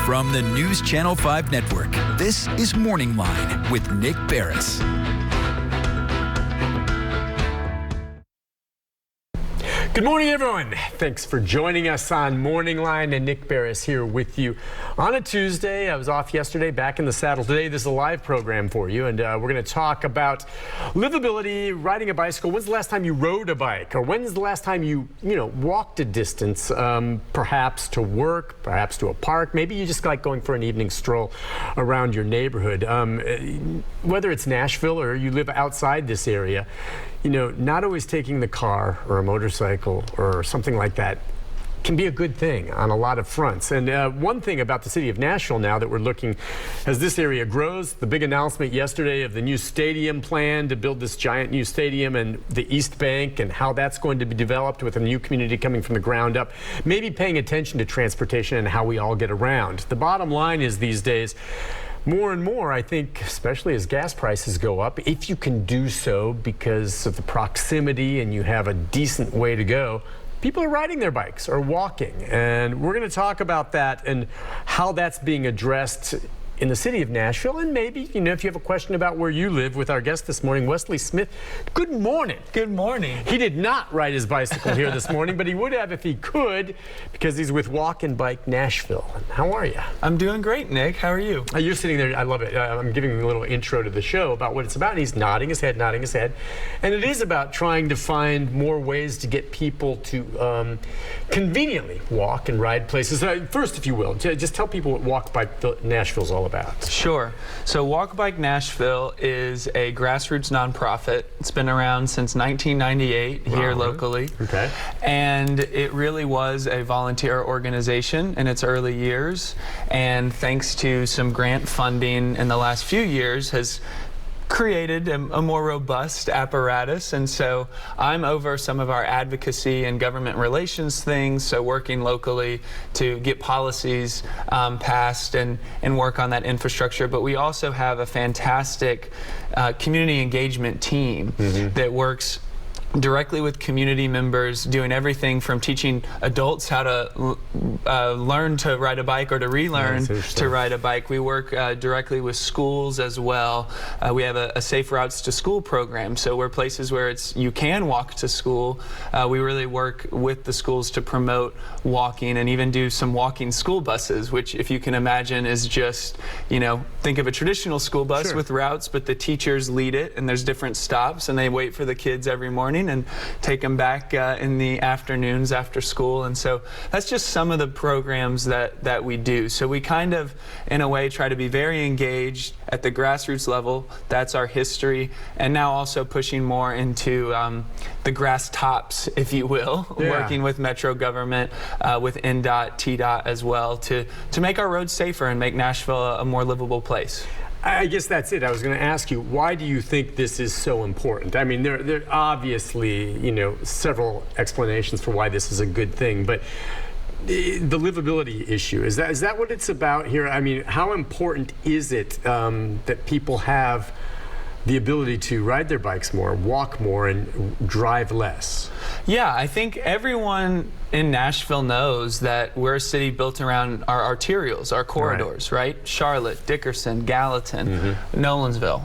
From the News Channel 5 Network, this is MorningLine with Nick Beres. Good morning, everyone. Thanks for joining us on MorningLine, and Nick Beres here with you on a Tuesday. I was off yesterday, back in the saddle today. This is a live program for you, and we're going to talk about livability, riding a bicycle. When's the last time you rode a bike, or when's the last time you walked a distance, perhaps to work, perhaps to a park? Maybe you just like going for an evening stroll around your neighborhood. Whether it's Nashville or you live outside this area, not always taking the car or a motorcycle or something like that can be a good thing on a lot of fronts. And one thing about the city of Nashville now that we're looking as this area grows, the big announcement yesterday of the new stadium plan to build this giant new stadium and the East Bank and how that's going to be developed with a new community coming from the ground up, maybe paying attention to transportation and how we all get around. The bottom line is these days, more and more, I think, especially as gas prices go up, if you can do so because of the proximity and you have a decent way to go, people are riding their bikes or walking. And we're going to talk about that and how that's being addressed in the city of Nashville. And maybe, if you have a question about where you live, with our guest this morning, Wesley Smith. Good morning. Good morning. He did not ride his bicycle here this morning, but he would have if he could, because he's with Walk Bike Nashville. How are you? I'm doing great, Nick. How are you? You're sitting there. I love it. I'm giving him a little intro to the show about what it's about. And he's nodding his head. And it is about trying to find more ways to get people to conveniently walk and ride places. First, if you will, just tell people what Walk Bike Nashville is all about. Sure. So Walk Bike Nashville is a grassroots nonprofit. It's been around since 1998 here locally. Okay. And it really was a volunteer organization in its early years. And thanks to some grant funding in the last few years has created a more robust apparatus, and so I'm over some of our advocacy and government relations things, so working locally to get policies passed and work on that infrastructure. But we also have a fantastic community engagement team that works directly with community members, doing everything from teaching adults how to learn to ride a bike or to relearn to ride a bike. We work directly with schools as well. We have a Safe Routes to School program, so we're places where you can walk to school. We really work with the schools to promote walking and even do some walking school buses, which, if you can imagine, is just, think of a traditional school bus with routes, but the teachers lead it and there's different stops and they wait for the kids every morning and take them back in the afternoons after school. And so that's just some of the programs that we do. So we kind of, in a way, try to be very engaged at the grassroots level. That's our history. And now also pushing more into the grass tops, if you will, working with Metro government, with NDOT, TDOT as well, to make our roads safer and make Nashville a more livable place. I guess that's it. I was going to ask you, why do you think this is so important? I mean, there are obviously, several explanations for why this is a good thing, but the livability issue, is that what it's about here? I mean, how important is it that people have the ability to ride their bikes more, walk more, and drive less? Yeah, I think everyone in Nashville knows that we're a city built around our arterials, our corridors, right? Charlotte, Dickerson, Gallatin, Nolensville,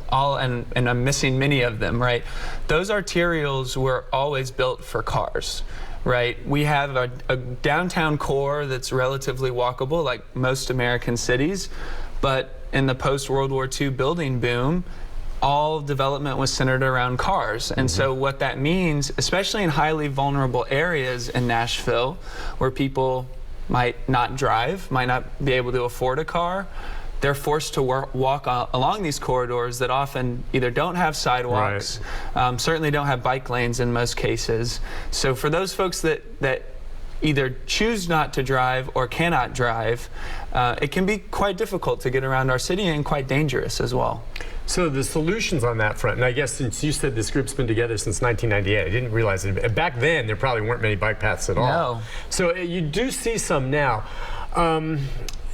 and I'm missing many of them, right? Those arterials were always built for cars. Right, we have a downtown core that's relatively walkable, like most American cities, but in the post-World War II building boom, all development was centered around cars. And so what that means, especially in highly vulnerable areas in Nashville, where people might not drive, might not be able to afford a car, they're forced to walk along these corridors that often either don't have sidewalks, certainly don't have bike lanes in most cases. So for those folks that either choose not to drive or cannot drive, it can be quite difficult to get around our city and quite dangerous as well. So the solutions on that front, and I guess since you said this group's been together since 1998, I didn't realize it. Back then, there probably weren't many bike paths at all. No. So you do see some now.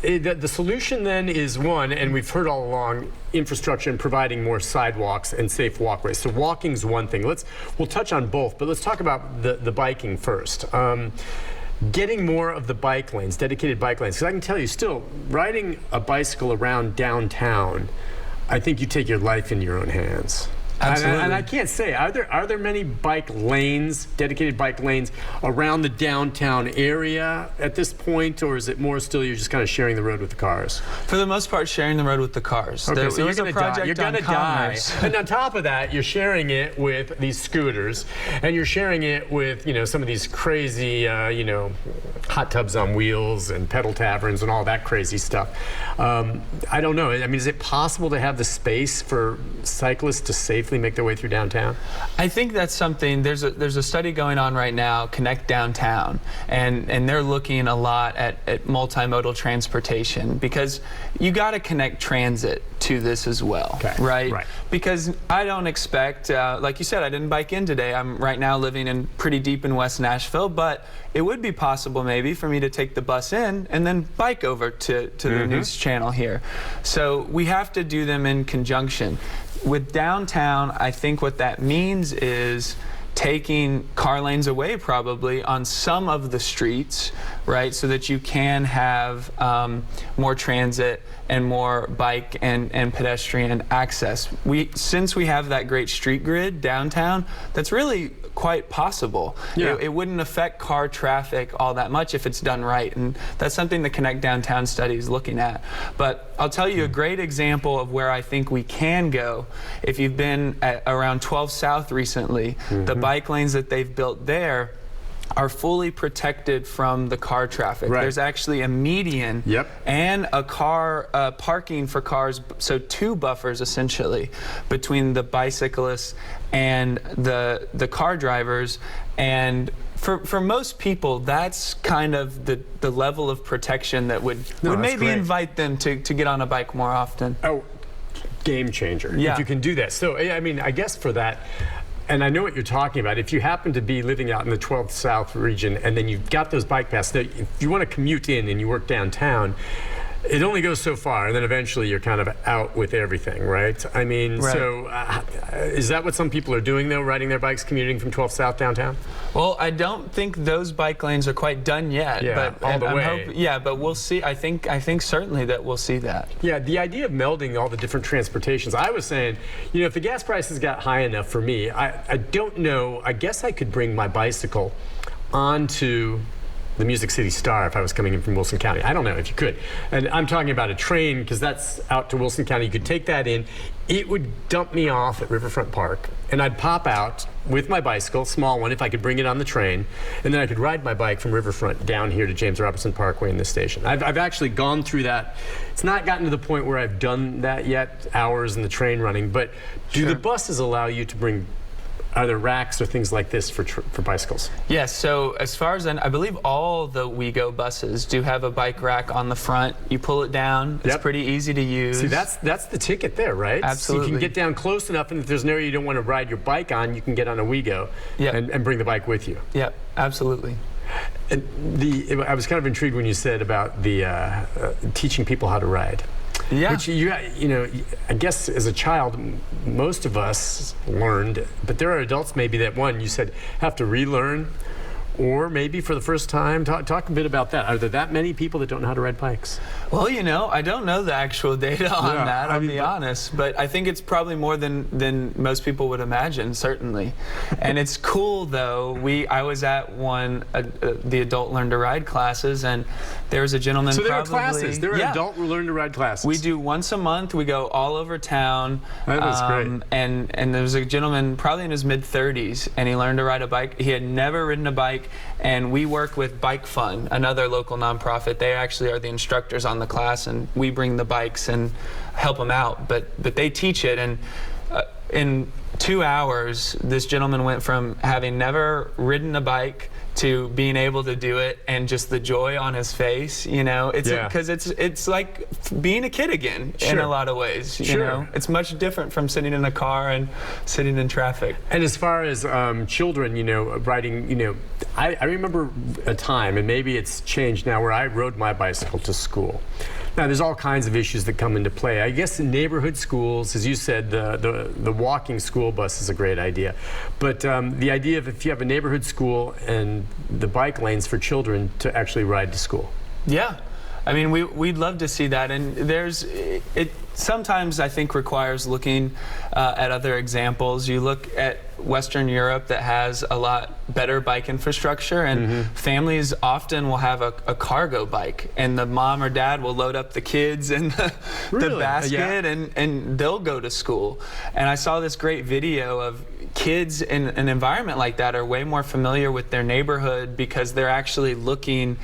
The solution then is one, and we've heard all along, infrastructure and providing more sidewalks and safe walkways. So walking's one thing. We'll touch on both, but let's talk about the biking first. getting more of the bike lanes, dedicated bike lanes. Because I can tell you, still, riding a bicycle around downtown, I think you take your life in your own hands. Absolutely. And I can't say, are there many bike lanes, dedicated bike lanes around the downtown area at this point, or is it more still you're just kind of sharing the road with the cars? For the most part, sharing the road with the cars. Okay, so was a project you're gonna die. Commerce. And on top of that, you're sharing it with these scooters, and you're sharing it with, you know, some of these crazy, you know, hot tubs on wheels and pedal taverns and all that crazy stuff. I don't know. I mean, is it possible to have the space for cyclists to safely make their way through downtown? I think that's something. There's a study going on right now, Connect Downtown, and they're looking a lot at multimodal transportation, because you got to connect transit to this as well, okay. right? Right. Because I don't expect, like you said, I didn't bike in today. I'm right now living in pretty deep in West Nashville, but it would be possible maybe for me to take the bus in and then bike over to the news channel here. So we have to do them in conjunction. With downtown, I think what that means is taking car lanes away probably on some of the streets, right, so that you can have more transit and more bike and pedestrian access. Since we have that great street grid downtown, that's really quite possible. Yeah. It wouldn't affect car traffic all that much if it's done right, and that's something the Connect Downtown study is looking at. But I'll tell you a great example of where I think we can go. If you've been around 12 South recently, the bike lanes that they've built there are fully protected from the car traffic. Right. There's actually a median and a car parking for cars, so two buffers essentially between the bicyclists and the car drivers. And for most people, that's kind of the level of protection that would maybe invite them to get on a bike more often. Oh, game changer. Yeah. If you can do that. So, I mean, I guess for that, and I know what you're talking about. If you happen to be living out in the 12th South region and then you've got those bike paths, if you want to commute in and you work downtown, it only goes so far, and then eventually you're kind of out with everything, right? I mean, so is that what some people are doing, though, riding their bikes, commuting from 12th South downtown? Well, I don't think those bike lanes are quite done yet. Yeah, but all the way. But we'll see. I think certainly that we'll see that. Yeah, the idea of melding all the different transportations. I was saying, you know, if the gas prices got high enough for me, I don't know, I guess I could bring my bicycle onto the Music City Star if I was coming in from Wilson County. I don't know if you could. And I'm talking about a train, because that's out to Wilson County. You could take that in. It would dump me off at Riverfront Park, and I'd pop out with my bicycle, small one, if I could bring it on the train, and then I could ride my bike from Riverfront down here to James Robertson Parkway in this station. I've actually gone through that. It's not gotten to the point where I've done that yet, hours in the train running, but do the buses allow you to bring, are there racks or things like this for bicycles? Yes, so as far as I believe all the WeGo buses do have a bike rack on the front. You pull it down, it's pretty easy to use. See, that's the ticket there, right? Absolutely. So you can get down close enough, and if there's an area you don't want to ride your bike on, you can get on a WeGo and bring the bike with you. Yep, absolutely. And I was kind of intrigued when you said about the teaching people how to ride. Yeah. Which you know, I guess as a child, most of us learned, but there are adults maybe that you said have to relearn, or maybe for the first time. Talk a bit about that. Are there that many people that don't know how to ride bikes? Well, you know, I don't know the actual data on that, I'll be honest, but I think it's probably more than most people would imagine, certainly. And it's cool, though. I was at the adult learn to ride classes, and there was a gentleman. So there are classes. There are adult learn to ride classes. We do once a month. We go all over town. That was great. And there was a gentleman probably in his mid-30s, and he learned to ride a bike. He had never ridden a bike, and we work with Bike Fun, another local nonprofit. They actually are the instructors on the class, and we bring the bikes and help them out. But they teach it, and in 2 hours, this gentleman went from having never ridden a bike to being able to do it, and just the joy on his face, you know, because it's like being a kid again in a lot of ways. You know, it's much different from sitting in a car and sitting in traffic. And as far as children, you know, riding, you know, I remember a time, and maybe it's changed now, where I rode my bicycle to school. Now, there's all kinds of issues that come into play. I guess in neighborhood schools, as you said, the walking school bus is a great idea. But the idea of if you have a neighborhood school and the bike lanes for children to actually ride to school. Yeah. I mean, we'd love to see that, and it sometimes I think requires looking at other examples. You look at Western Europe that has a lot better bike infrastructure, and families often will have a cargo bike, and the mom or dad will load up the kids in the basket, and they'll go to school. And I saw this great video of kids in an environment like that are way more familiar with their neighborhood because they're actually looking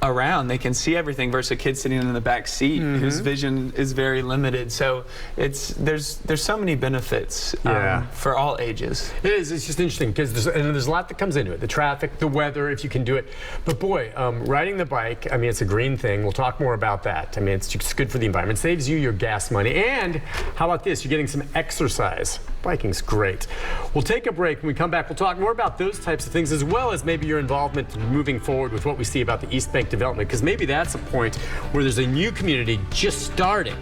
around. They can see everything versus a kid sitting in the back seat whose vision is very limited. So there's so many benefits for all ages. It is. It's just interesting because there's a lot that comes into it. The traffic, the weather, if you can do it. But boy, riding the bike, I mean, it's a green thing. We'll talk more about that. I mean, it's just good for the environment. Saves you your gas money. And how about this? You're getting some exercise. Biking's great. We'll take a break. When we come back, we'll talk more about those types of things, as well as maybe your involvement moving forward with what we see about the East Bank development, because maybe that's a point where there's a new community just starting.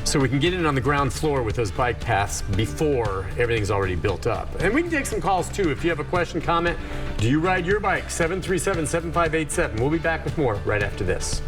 So we can get in on the ground floor with those bike paths before everything's already built up. And we can take some calls too. If you have a question, comment, do you ride your bike? 737-7587. We'll be back with more right after this.